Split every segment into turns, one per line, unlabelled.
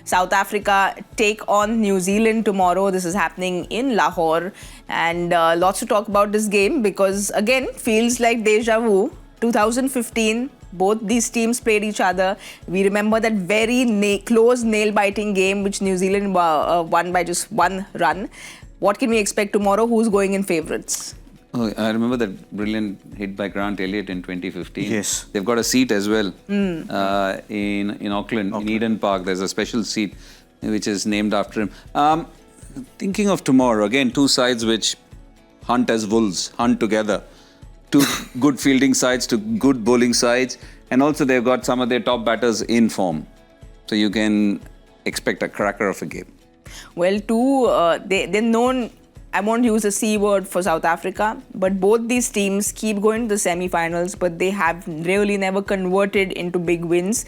South Africa take on New Zealand tomorrow. This is happening in Lahore. And lots to talk about this game because, again, feels like deja vu. 2015, both these teams played each other. We remember that very close, nail-biting game which New Zealand won by just one run. What can we expect tomorrow? Who's going in favourites?
Oh, I remember that brilliant hit by Grant Elliott in 2015.
Yes.
They've got a seat as well in Auckland, in Eden Park. There's a special seat which is named after him. Thinking of tomorrow, again, two sides which hunt as wolves, hunt together. Two good fielding sides, two good bowling sides, and also they've got some of their top batters in form. So you can expect a cracker of a game.
Well, they're known, I won't use a C word for South Africa, but both these teams keep going to the semi-finals, but they have really never converted into big wins.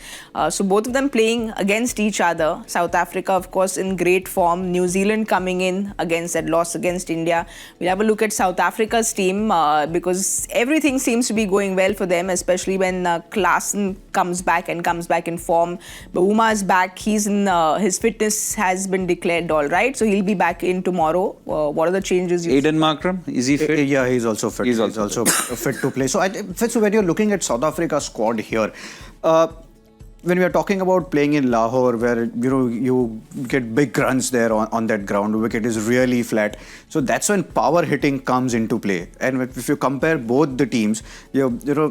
So both of them playing against each other. South Africa, of course, in great form. New Zealand coming in against that loss against India. We'll have a look at South Africa's team because everything seems to be going well for them, especially when Klaasen comes back in form. Bavuma is back. He's in his fitness has been declared all right, so he'll be back in tomorrow. What are the changes?
Aiden Markram, is he fit?
Yeah, he's also fit. He's also fit to play. So when you're looking at South Africa's squad here, when we are talking about playing in Lahore, where you get big runs there on that ground, the wicket is really flat. So that's when power hitting comes into play. And if you compare both the teams,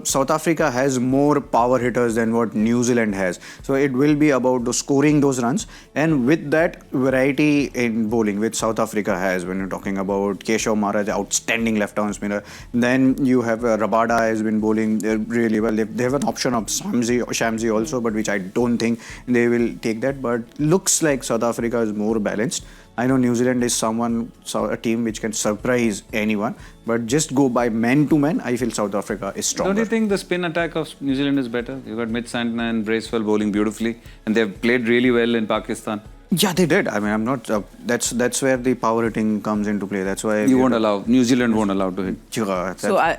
South Africa has more power hitters than what New Zealand has. So it will be about scoring those runs. And with that variety in bowling, which South Africa has, when you're talking about Keshav Maharaj, outstanding left-arm spinner. Then you have Rabada has been bowling really well. They have an option of Shamsi also, but which I don't think they will take that, but looks like South Africa is more balanced. I know New Zealand is a team which can surprise anyone, but just go by man to man, I feel South Africa is stronger.
Don't you think the spin attack of New Zealand is better? You've got Santner and Bracewell bowling beautifully, and they've played really well in Pakistan.
Yeah, they did. I mean, I'm not. That's where the power hitting comes into play. That's why
New Zealand won't allow to hit.
Yeah,
so,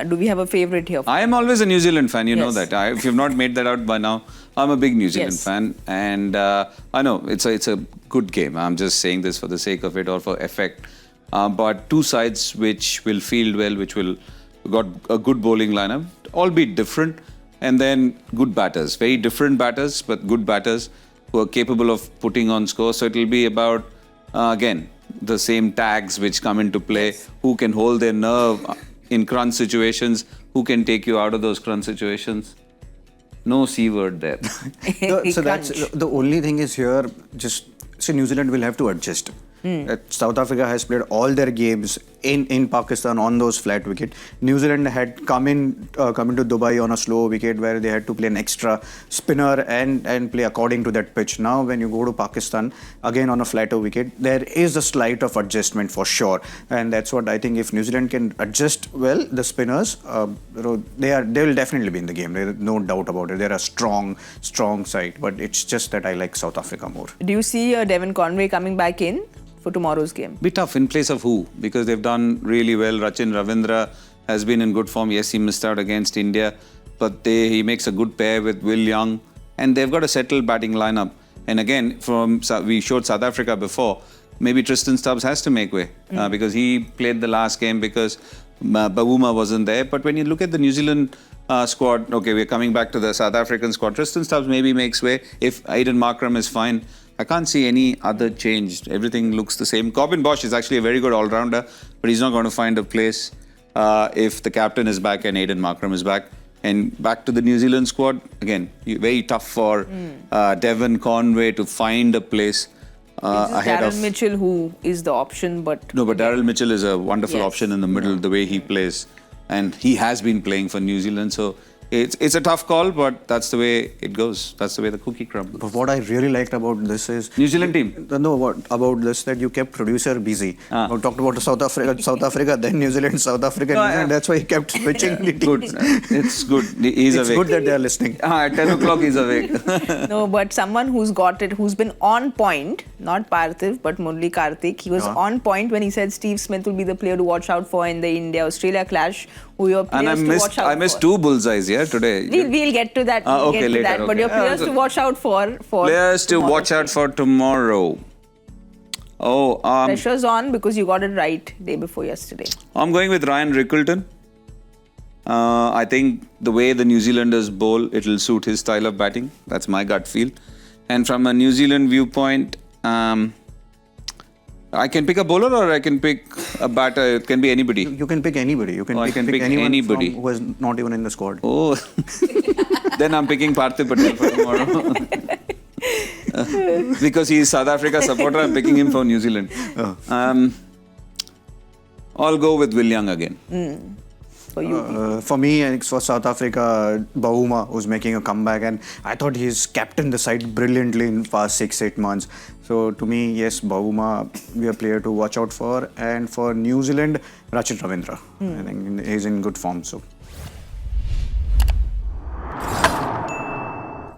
do we have a favourite here?
I am always a New Zealand fan. You know that. If you've not made that out by now, I'm a big New Zealand fan, and I know it's a good game. I'm just saying this for the sake of it or for effect. But two sides which will field well, which will got a good bowling lineup, albeit different, and then good batters, very different batters, but good batters who are capable of putting on scores. So it will be about, again, the same tags which come into play, who can hold their nerve in crunch situations, who can take you out of those crunch situations. No C word there.
So that's the only thing is here, New Zealand will have to adjust. South Africa has played all their games in Pakistan on those flat wicket. New Zealand had come into Dubai on a slow wicket where they had to play an extra spinner and play according to that pitch. Now when you go to Pakistan again on a flatter wicket, there is a slight of adjustment for sure, and that's what I think. If New Zealand can adjust well, the spinners, they will definitely be in the game. There is no doubt about it. They're a strong side, but it's just that I like South Africa more.
Do you see Devon Conway coming back in for tomorrow's game?
Be tough in place of who? Because they've done really well. Rachin Ravindra has been in good form. Yes, he missed out against India, but he makes a good pair with Will Young, and they've got a settled batting lineup. And again, we showed South Africa before. Maybe Tristan Stubbs has to make way because he played the last game because Bavuma wasn't there. But when you look at the New Zealand squad, okay, we're coming back to the South African squad. Tristan Stubbs maybe makes way if Aiden Markram is fine. I can't see any other change. Everything looks the same. Corbin Bosch is actually a very good all-rounder, but he's not going to find a place if the captain is back and Aiden Markram is back. And back to the New Zealand squad, again, very tough for Devon Conway to find a place ahead of...
Daryl Mitchell, who is the option, but...
No, but Daryl Mitchell is a wonderful option in the middle, the way he plays. And he has been playing for New Zealand, so... It's a tough call, but that's the way it goes. That's the way the cookie crumbles.
But what I really liked about this is...
New Zealand team?
No, what about this, that you kept producer busy. We talked about South Africa, then New Zealand, South Africa, New Zealand. That's why he kept switching the teams.
Good. It's good. He's awake.
It's good that they're listening.
At 10 o'clock, he's awake.
No, but someone who's got it, who's been on point, not Parthiv, but Murali Kartik. He was on point when he said Steve Smith will be the player to watch out for in the India-Australia clash. Who your
And
players to watch out
I missed
for.
2 bullseyes here today.
We'll get to that. We'll
okay,
get to
later.
that. But
Okay.
your players to watch out for
Players to
tomorrow's
watch out
game.
for tomorrow.
Pressure's on because you got it right day before yesterday.
I'm going with Ryan Rickleton. I think the way the New Zealanders bowl, it'll suit his style of batting. That's my gut feel. And from a New Zealand viewpoint, I can pick a bowler or I can pick a batter. It can be anybody.
You can pick anybody. You can,
I can pick
anyone
anybody.
who is not even in the squad.
Oh, then I'm picking Parthiv Patel for tomorrow. Because he is South Africa supporter, I'm picking him for New Zealand. I'll go with Williamson again.
For you.
For me, it's for South Africa, Bauma, who's making a comeback, and I thought he's captained the side brilliantly in the past 6-8 months. So to me, yes, Bauma be a player to watch out for, and for New Zealand, Rachin Ravindra. I think he's in good form. So.